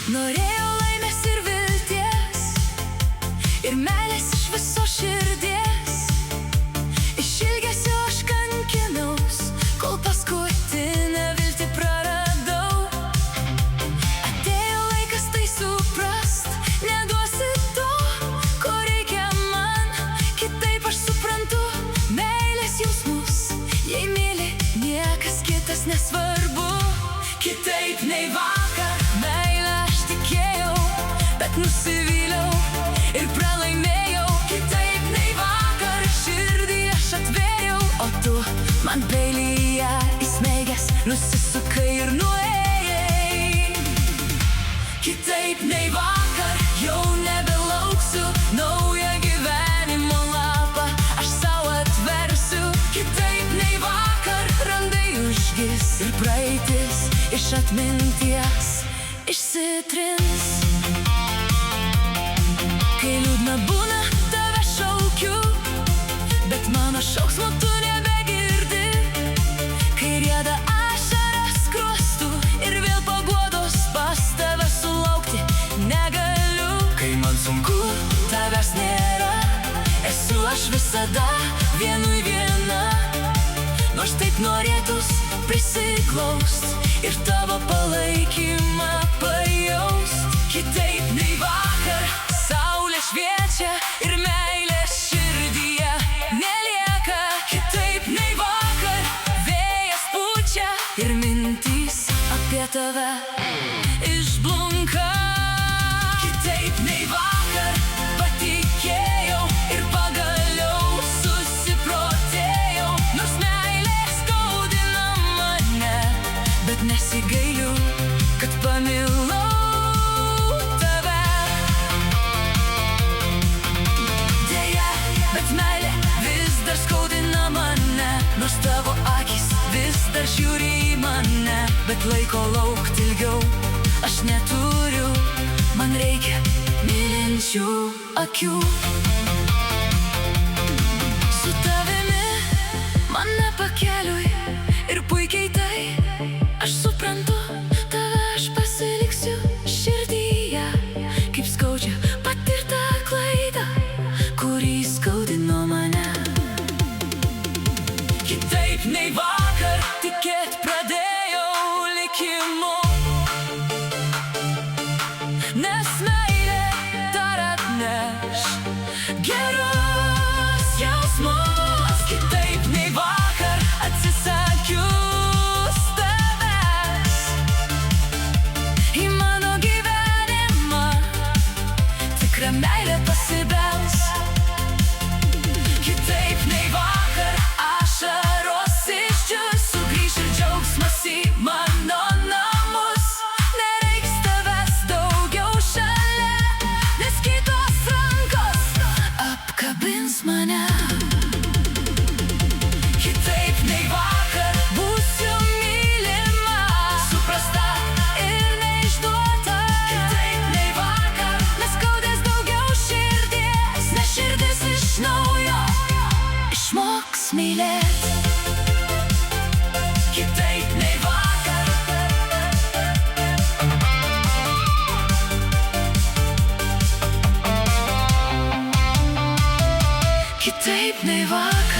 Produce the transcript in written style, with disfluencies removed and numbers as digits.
Norėjau laimės ir vilties, ir meilės iš visos širdies. Iš ilgesio aš kankinaus, kol paskutinę viltį praradau. Atėjo laikas tai suprast, neduosi to, ko reikia man. Kitaip aš suprantu meilės jausmus, jei myli niekas kitas nesvarbu. Kitaip nei vakar meilę aš tikėjau, bet nusivyliau ir pralaimėjau. Kitaip nei vakar širdį aš atvėriau, o tu man peilyje įsmeigęs nusisukai ir nuėjai. Kitaip nei vakar jau nebelauksiu, naują gyvenimo lapą aš sau atversiu. Kitaip nei vakar randai užgis ir praeitis iš atminties išsitrins. Kai liūdna būna, tave šaukiu, bet mano šauksmo tu nebegirdi. Kai rieda ašaras skruostu ir vėl paguodos pas tave sulaukti negaliu. Kai man sunku, tavęs nėra, esu aš visada vienui viena. Nors taip norėtus prisiglaust ir tavo palaikymą pajaust. Kitaip nei vakar saulė šviečia ir meilės širdyje nelieka. Kitaip nei vakar vėjas pučia ir mintys apie tave išblunka. Kitaip nei vakar patikėjau ir pagaliau susiprotėjau. Nors meilė skaudina mane, bet nesigailiu, kad pamilau tave. Deja, bet meilė vis dar skaudina mane, nors tavo akys vis dar žiūri į mane. Bet laiko laukt ilgiau aš neturiu, man reikia mylinčių akių. Su tavimi man nepakeliui ir puikiai tai aš suprantu, tave aš pasiliksiu širdyje. Kaip skaudžia patirta klaida, kuri skaudino mane. Kitaip nei vakar tikėt pradėjau likimu, nes meilė dar atneš gerus jausmus. Kitaip nei vakar atsisakius tavęs, į mano gyvenimą tikra meilė pasibels. Kitaip nei vakar ašaros išdžius, sugrįš ir džiaugsmas į mano namus. Nereiks tavęs daugiau šalia, nes kitos rankos apkabins mane. Kitaip nei vakar būsiu mylima, suprasta ir neišduota. Kitaip nei vakar neskaudės daugiau širdies, nes širdis iš naujo išmoks mylėt. Kitaip nei vakar. Kitaip nei vakar.